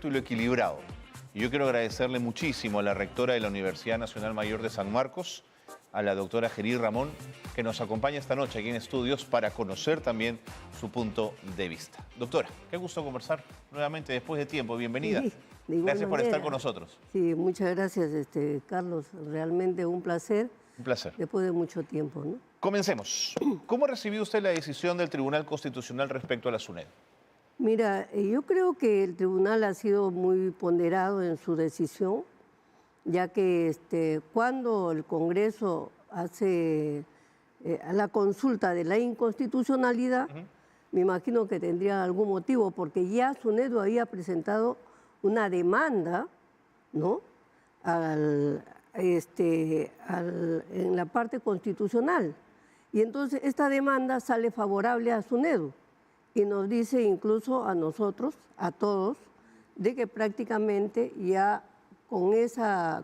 Y lo equilibrado. Y yo quiero agradecerle muchísimo a la rectora de la Universidad Nacional Mayor de San Marcos, a la doctora Gerí Ramón, que nos acompaña esta noche aquí en estudios para conocer también su punto de vista. Doctora, qué gusto conversar nuevamente después de tiempo. Bienvenida. Sí, Gracias por estar con nosotros. Sí, muchas gracias, Carlos. Realmente un placer. Un placer. Después de mucho tiempo, ¿no? Comencemos. ¿Cómo recibió usted la decisión del Tribunal Constitucional respecto a la SUNEDU? Mira, yo creo que el tribunal ha sido muy ponderado en su decisión, ya que cuando el Congreso hace la consulta de la inconstitucionalidad, me imagino que tendría algún motivo, porque ya SUNEDU había presentado una demanda, ¿no?, en la parte constitucional. Y entonces esta demanda sale favorable a SUNEDU. Y nos dice incluso a nosotros, a todos, de que prácticamente ya con esa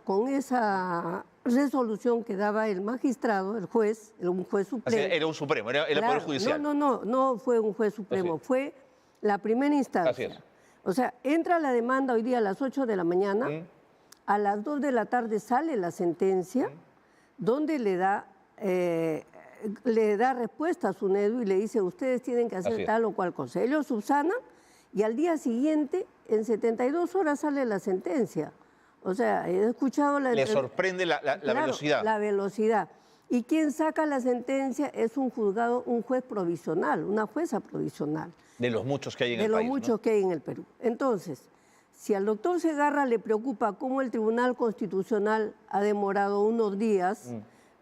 resolución que daba el magistrado, el juez, un juez supremo. Era un supremo, era el Poder Judicial. No fue un juez supremo, fue la primera instancia. Así es. O sea, entra la demanda hoy día a las 8 de la mañana, a las 2 de la tarde sale la sentencia, donde le da respuesta a SUNEDU y le dice, ustedes tienen que hacer tal o cual cosa. Ellos subsanan y al día siguiente, en 72 horas, sale la sentencia. O sea, he escuchado... ¿Le sorprende la velocidad? La velocidad. Y quien saca la sentencia es un juzgado, un juez provisional, una jueza provisional. De los muchos que hay en el país, De los muchos que hay en el Perú. Entonces, si al doctor Segarra le preocupa cómo el Tribunal Constitucional ha demorado unos días...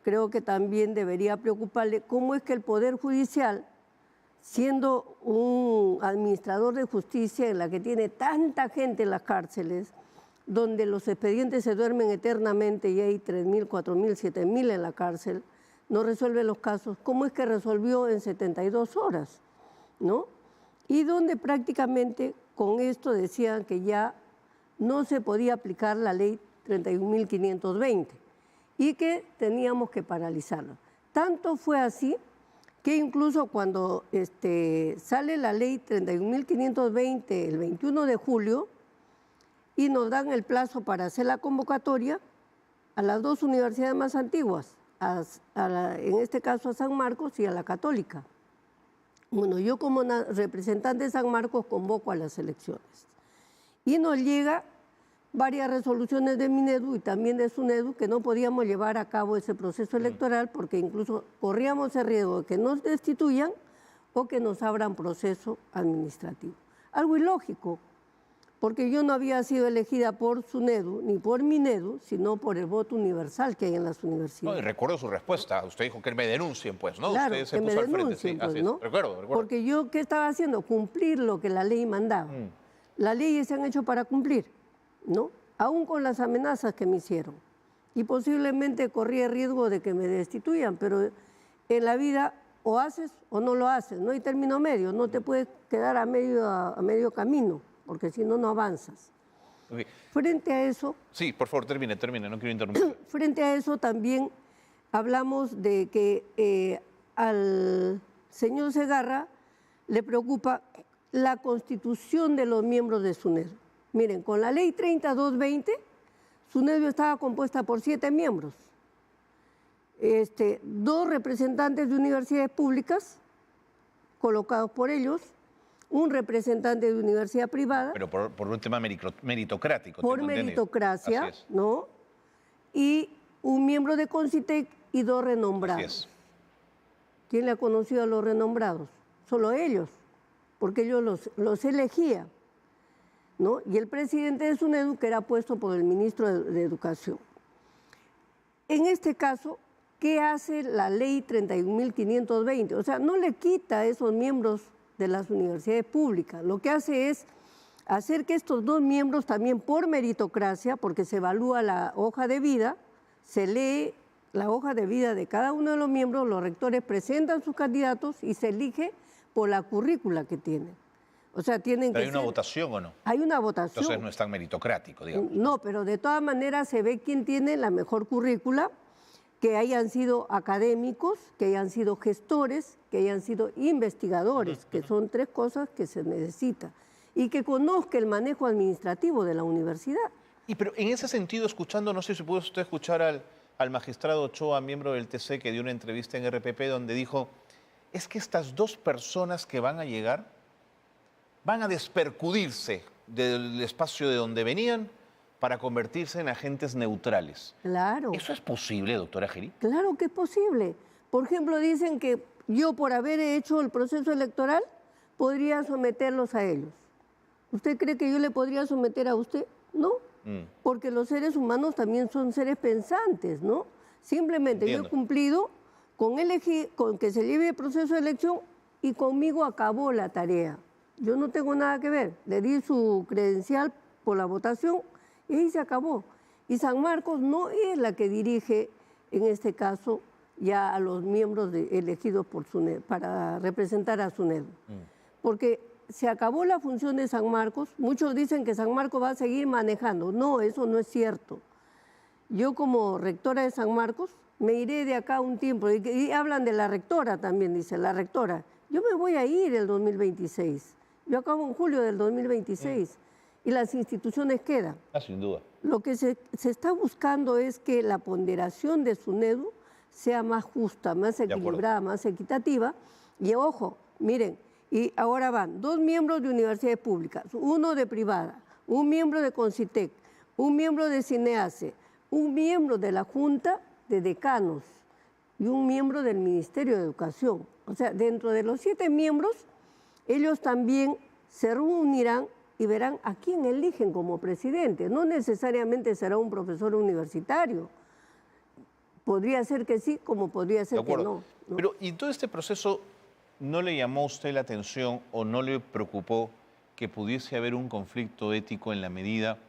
creo que también debería preocuparle cómo es que el Poder Judicial, siendo un administrador de justicia en la que tiene tanta gente en las cárceles, donde los expedientes se duermen eternamente y hay 3.000, 4.000, 7.000 en la cárcel, no resuelve los casos, ¿cómo es que resolvió en 72 horas? ¿No? Y donde prácticamente con esto decían que ya no se podía aplicar la ley 31.520. y que teníamos que paralizarlo. Tanto fue así que incluso cuando sale la ley 31.520 el 21 de julio y nos dan el plazo para hacer la convocatoria a las dos universidades más antiguas, en este caso a San Marcos y a la Católica. Bueno, yo como representante de San Marcos convoco a las elecciones y nos llega varias resoluciones de Minedu y también de SUNEDU que no podíamos llevar a cabo ese proceso electoral porque incluso corríamos el riesgo de que nos destituyan o que nos abran proceso administrativo. Algo ilógico, porque yo no había sido elegida por SUNEDU ni por Minedu, sino por el voto universal que hay en las universidades. No, y recuerdo su respuesta. Usted dijo que me denuncien, pues, ¿no? Claro, usted se que me puso al frente, denuncien, sí, pues, así es. ¿no? Recuerdo. Porque yo, ¿qué estaba haciendo? Cumplir lo que la ley mandaba. Las leyes se han hecho para cumplir, ¿no? Aún con las amenazas que me hicieron. Y posiblemente corría el riesgo de que me destituyan, pero en la vida o haces o no lo haces, no hay término medio, no te puedes quedar a medio camino, porque si no, no avanzas. Okay. Frente a eso... Sí, por favor, termine, no quiero interrumpir. Frente a eso también hablamos de que al señor Segarra le preocupa la constitución de los miembros de SUNEDU. Miren, con la ley 3220, SUNEDU estaba compuesta por 7 miembros. 2 representantes de universidades públicas, colocados por ellos, un representante de universidad privada. Pero por un tema meritocrático. Por meritocracia, ¿no? Y un miembro de CONCITEC y 2 renombrados. Así es. ¿Quién le ha conocido a los renombrados? Solo ellos, porque ellos los elegían, ¿no? Y el presidente de SUNEDU, que era puesto por el ministro de Educación. En este caso, ¿qué hace la ley 31.520? O sea, no le quita a esos miembros de las universidades públicas. Lo que hace es hacer que estos 2 miembros también por meritocracia, porque se evalúa la hoja de vida, se lee la hoja de vida de cada uno de los miembros, los rectores presentan sus candidatos y se elige por la currícula que tienen. O sea, tienen que ¿Pero hay una votación o no? Hay una votación. Entonces no es tan meritocrático, digamos. No, pero de todas maneras se ve quién tiene la mejor currícula, que hayan sido académicos, que hayan sido gestores, que hayan sido investigadores, que son 3 cosas que se necesitan. y que conozca el manejo administrativo de la universidad. Y pero en ese sentido, escuchando, no sé si pudo usted escuchar al magistrado Ochoa, miembro del TC, que dio una entrevista en RPP donde dijo, es que estas dos personas que van a llegar van a despercudirse del espacio de donde venían para convertirse en agentes neutrales. Claro. ¿Eso es posible, doctora Gerí? Claro que es posible. Por ejemplo, dicen que yo, por haber hecho el proceso electoral, podría someterlos a ellos. ¿Usted cree que yo le podría someter a usted? No, porque los seres humanos también son seres pensantes, ¿no? Simplemente yo he cumplido con que se lleve el proceso de elección y conmigo acabó la tarea. Yo no tengo nada que ver. Le di su credencial por la votación y ahí se acabó. Y San Marcos no es la que dirige, en este caso, ya a los miembros elegidos por SUNEDU, para representar a SUNEDU. Porque se acabó la función de San Marcos. Muchos dicen que San Marcos va a seguir manejando. No, eso no es cierto. Yo como rectora de San Marcos me iré de acá un tiempo. Y hablan de la rectora también, dice la rectora. Yo me voy a ir el 2026. Yo acabo en julio del 2026. Y las instituciones quedan. Sin duda. Lo que se está buscando es que la ponderación de SUNEDU sea más justa, más equilibrada, más equitativa. Y ojo, miren, y ahora van 2 miembros de universidades públicas, 1 de privada, 1 miembro de CONCITEC, 1 miembro de CINEACE, 1 miembro de la Junta de Decanos y 1 miembro del Ministerio de Educación. O sea, dentro de los 7 miembros, ellos también se reunirán y verán a quién eligen como presidente. No necesariamente será un profesor universitario. Podría ser que sí, como podría ser que no. Pero, ¿y todo este proceso no le llamó a usted la atención o no le preocupó que pudiese haber un conflicto ético en la medida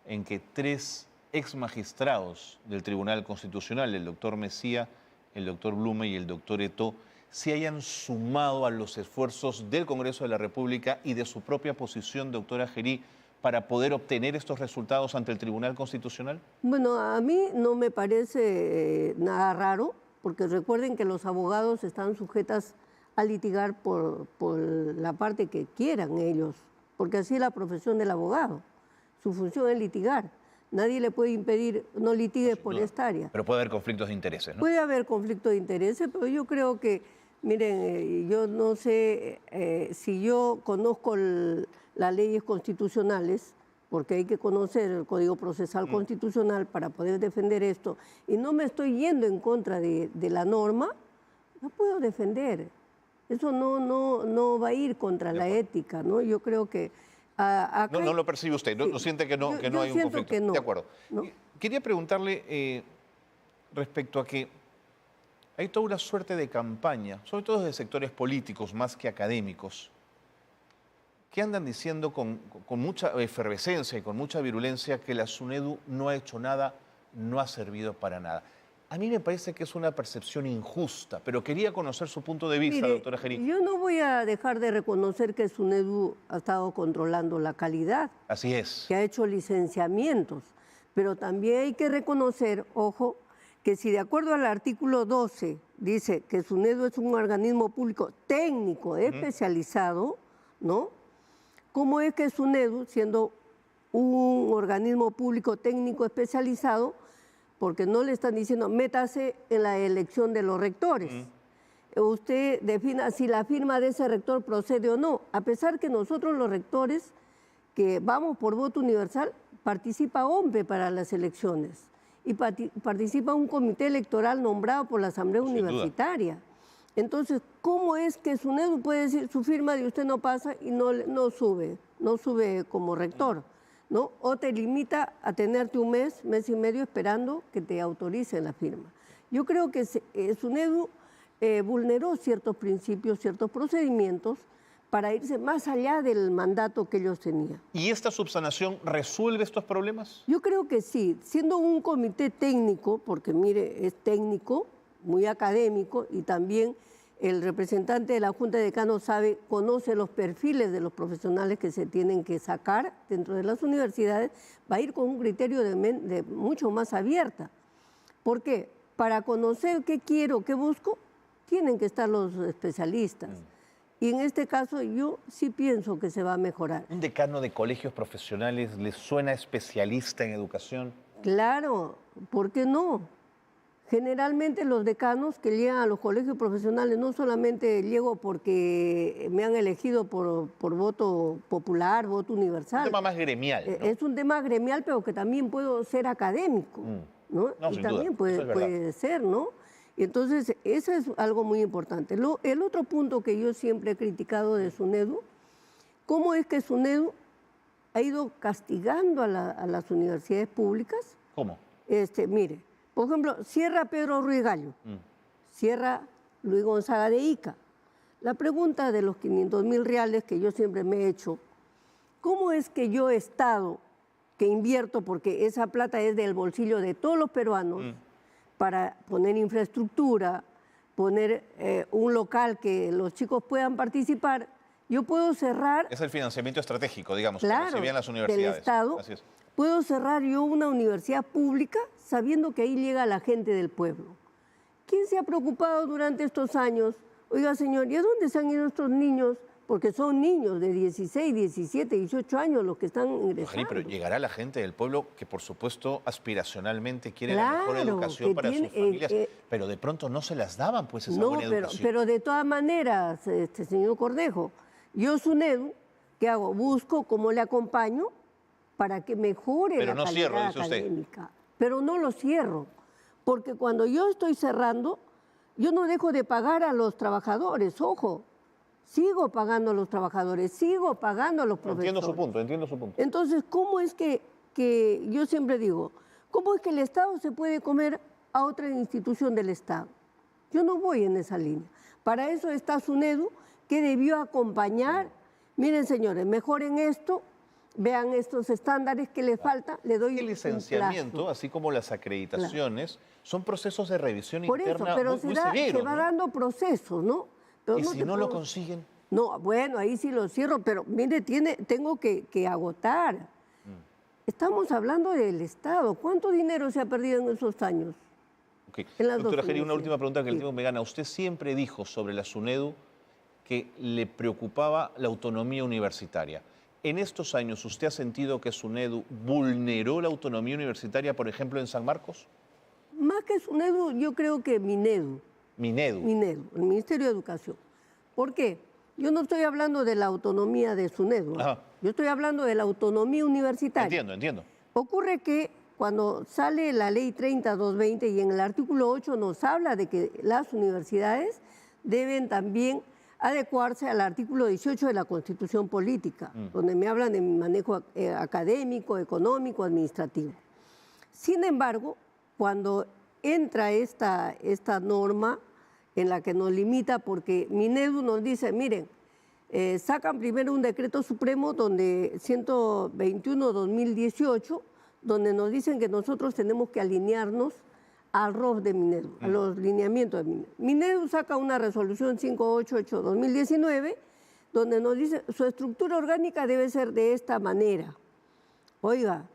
en que 3 ex magistrados del Tribunal Constitucional, el doctor Mesía, el doctor Blume y el doctor Eto'o, se hayan sumado a los esfuerzos del Congreso de la República y de su propia posición, doctora Gerí, para poder obtener estos resultados ante el Tribunal Constitucional? Bueno, a mí no me parece nada raro, porque recuerden que los abogados están sujetas a litigar por la parte que quieran ellos, porque así es la profesión del abogado. Su función es litigar. Nadie le puede impedir, no litigue por esta área. Pero puede haber conflictos de intereses, ¿no? Puede haber conflictos de intereses, pero yo creo que, miren, yo no sé si yo conozco las leyes constitucionales, porque hay que conocer el Código Procesal Constitucional para poder defender esto, y no me estoy yendo en contra de la norma, no puedo defender. Eso no va a ir contra la ética, ¿no? Yo creo que... no lo percibe usted, ¿no siente que no hay un conflicto? Que no, de acuerdo. ¿no? Quería preguntarle respecto a que hay toda una suerte de campaña, sobre todo de sectores políticos más que académicos, que andan diciendo con mucha efervescencia y con mucha virulencia que la SUNEDU no ha hecho nada, no ha servido para nada. A mí me parece que es una percepción injusta, pero quería conocer su punto de vista, doctora Gerí. Yo no voy a dejar de reconocer que SUNEDU ha estado controlando la calidad. Así es. Que ha hecho licenciamientos, pero también hay que reconocer, ojo, que si de acuerdo al artículo 12 dice que SUNEDU es un organismo público técnico especializado, ¿no? ¿Cómo es que SUNEDU, siendo un organismo público técnico especializado, porque no le están diciendo métase en la elección de los rectores? Usted defina si la firma de ese rector procede o no, a pesar que nosotros los rectores que vamos por voto universal, participa OMPE para las elecciones y participa un comité electoral nombrado por la Asamblea Universitaria. Entonces, ¿cómo es que SUNEDU puede decir su firma de usted no pasa y no sube como rector, ¿no? O te limita a tenerte un mes y medio esperando que te autoricen la firma? Yo creo que SUNEDU vulneró ciertos principios, ciertos procedimientos para irse más allá del mandato que ellos tenían. ¿Y esta subsanación resuelve estos problemas? Yo creo que sí, siendo un comité técnico, porque mire, es técnico, muy académico, y también el representante de la Junta de Decanos conoce los perfiles de los profesionales que se tienen que sacar dentro de las universidades, va a ir con un criterio de mucho más abierta. ¿Por qué? Para conocer qué quiero, qué busco, tienen que estar los especialistas. Y en este caso yo sí pienso que se va a mejorar. ¿Un decano de colegios profesionales le suena especialista en educación? Claro, ¿por qué no? Generalmente los decanos que llegan a los colegios profesionales no solamente llego porque me han elegido por voto popular, voto universal. Un tema más gremial, ¿no? Es un tema gremial, pero que también puedo ser académico, ¿no? No, Y sin también duda, eso es puede ser, ¿no? Y entonces, eso es algo muy importante. El otro punto que yo siempre he criticado de SUNEDU, ¿cómo es que SUNEDU ha ido castigando a las universidades públicas? ¿Cómo? Mire, por ejemplo, cierra Pedro Ruiz Gallo, cierra Luis Gonzaga de Ica. La pregunta de los 500.000 reales que yo siempre me he hecho, ¿cómo es que yo, Estado, que invierto, porque esa plata es del bolsillo de todos los peruanos, para poner infraestructura, poner un local que los chicos puedan participar, yo puedo cerrar... Es el financiamiento estratégico, digamos, que Claro, recibían las del universidades. Estado. Así es. Puedo cerrar yo una universidad pública sabiendo que ahí llega la gente del pueblo. ¿Quién se ha preocupado durante estos años? Oiga, señor, ¿y a dónde se han ido estos niños? Porque son niños de 16, 17, 18 años los que están ingresando. Pero llegará la gente del pueblo que, por supuesto, aspiracionalmente quiere la mejor educación para sus familias, pero de pronto no se las daban, pues, esa buena educación. Pero de todas maneras, señor Cornejo, yo, SUNEDU, ¿qué hago? Busco cómo le acompaño para que mejore la calidad académica. Pero no lo cierro, porque cuando yo estoy cerrando, yo no dejo de pagar a los trabajadores, ojo. Sigo pagando a los trabajadores, sigo pagando a los profesores. Entiendo su punto. Entonces, ¿cómo es que yo siempre digo, cómo es que el Estado se puede comer a otra institución del Estado? Yo no voy en esa línea. Para eso está SUNEDU, que debió acompañar. Miren, señores, mejoren esto, vean estos estándares que les falta, le doy el licenciamiento, así como las acreditaciones, son procesos de revisión interna muy severos. Se va dando procesos, ¿no? Pero ¿Y si no lo consiguen? No, bueno, ahí sí lo cierro, pero mire, tengo que agotar. Estamos hablando del Estado. ¿Cuánto dinero se ha perdido en esos años? Okay. Doctora Geri, una última pregunta que el tiempo me gana. Usted siempre dijo sobre la SUNEDU que le preocupaba la autonomía universitaria. En estos años, ¿usted ha sentido que SUNEDU vulneró la autonomía universitaria, por ejemplo, en San Marcos? Más que SUNEDU, yo creo que MINEDU. MINEDU, el Ministerio de Educación. ¿Por qué? Yo no estoy hablando de la autonomía de SUNEDU. Yo estoy hablando de la autonomía universitaria. Entiendo. Ocurre que cuando sale la ley 30-220 y en el artículo 8 nos habla de que las universidades deben también adecuarse al artículo 18 de la Constitución Política, donde me hablan de mi manejo académico, económico, administrativo. Sin embargo, cuando entra esta norma en la que nos limita, porque MINEDU nos dice, miren, sacan primero un decreto supremo donde 121-2018, donde nos dicen que nosotros tenemos que alinearnos al ROF de MINEDU, a los lineamientos de MINEDU. MINEDU saca una resolución 588-2019, donde nos dice, su estructura orgánica debe ser de esta manera. Oiga,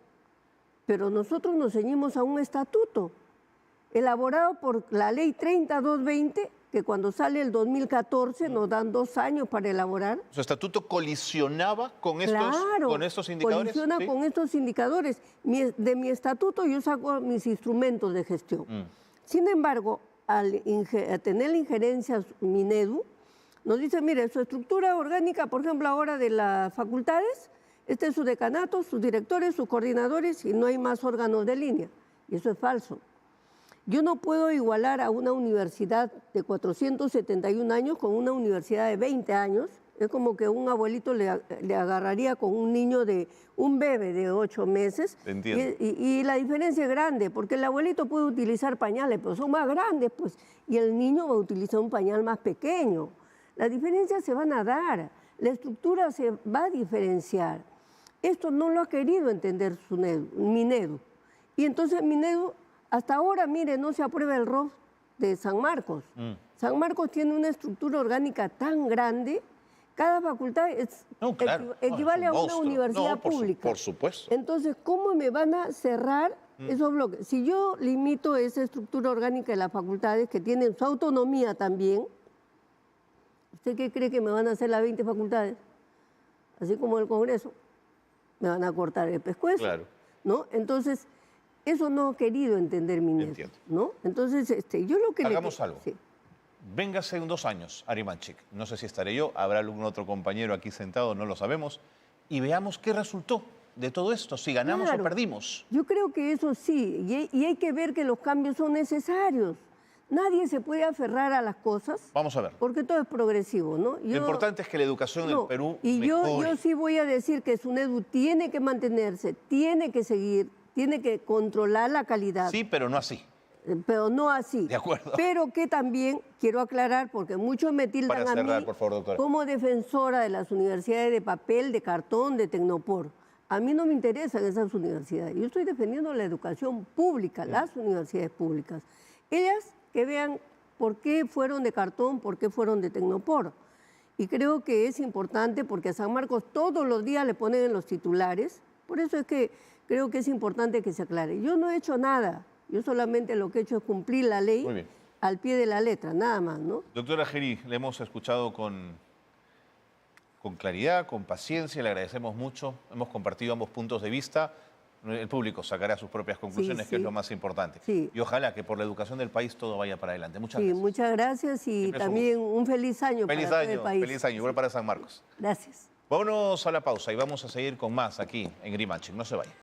pero nosotros nos ceñimos a un estatuto elaborado por la ley 30-220, que cuando sale el 2014 nos dan 2 años para elaborar. ¿Su estatuto colisionaba con estos indicadores? Colisiona con estos indicadores. De mi estatuto yo saco mis instrumentos de gestión. Sin embargo, al tener la injerencia MINEDU, nos dice, mire, su estructura orgánica, por ejemplo, ahora de las facultades, este es su decanato, sus directores, sus coordinadores, y no hay más órganos de línea. Y eso es falso. Yo no puedo igualar a una universidad de 471 años con una universidad de 20 años. Es como que un abuelito le agarraría con un niño un bebé de 8 meses. Entiendo. Y la diferencia es grande, porque el abuelito puede utilizar pañales, pero son más grandes, pues, y el niño va a utilizar un pañal más pequeño. Las diferencias se van a dar, la estructura se va a diferenciar. Esto no lo ha querido entender MINEDU. Y entonces MINEDU, hasta ahora, mire, no se aprueba el ROF de San Marcos. San Marcos tiene una estructura orgánica tan grande, cada facultad equivale a una universidad pública. Por supuesto. Entonces, ¿cómo me van a cerrar esos bloques? Si yo limito esa estructura orgánica de las facultades, que tienen su autonomía también, ¿Usted qué cree que me van a hacer las 20 facultades? Así como el Congreso, me van a cortar el pescuezo. Claro. ¿No? Entonces, eso no ha querido entender mi nieto. Entiendo. ¿No? Entonces, yo lo que Hagamos algo. Sí. Véngase en 2 años, Ari Manchik. No sé si estaré yo, habrá algún otro compañero aquí sentado, no lo sabemos. Y veamos qué resultó de todo esto, si ganamos Claro. o perdimos. Yo creo que eso sí, y hay que ver que los cambios son necesarios. Nadie se puede aferrar a las cosas Vamos a ver. porque todo es progresivo, ¿no? Lo importante es que la educación en el Perú y yo mejore. sí voy a decir que SUNEDU tiene que mantenerse, tiene que seguir, tiene que controlar la calidad. Sí, pero no así. Pero no así. De acuerdo. Pero que también quiero aclarar, porque muchos me tildan Para cerrar, a mí por favor, doctora. como defensora de las universidades de papel, de cartón, de Tecnopor. A mí no me interesan esas universidades. Yo estoy defendiendo la educación pública, las universidades públicas. Ellas que vean por qué fueron de cartón, por qué fueron de Tecnopor. Y creo que es importante porque a San Marcos todos los días le ponen en los titulares. Por eso es que creo que es importante que se aclare. Yo no he hecho nada. Yo solamente lo que he hecho es cumplir la ley Muy bien. al pie de la letra, nada más, ¿no? Doctora Gerí, le hemos escuchado con claridad, con paciencia, le agradecemos mucho. Hemos compartido ambos puntos de vista. El público sacará sus propias conclusiones, que es sí. lo más importante. Sí. Y ojalá que por la educación del país todo vaya para adelante. Muchas Sí, gracias. muchas gracias y Siempre también un feliz año Feliz para todo el año, país. feliz año, igual para San Marcos. Gracias. Vámonos a la pausa y vamos a seguir con más aquí en Grimanchik. No se vayan.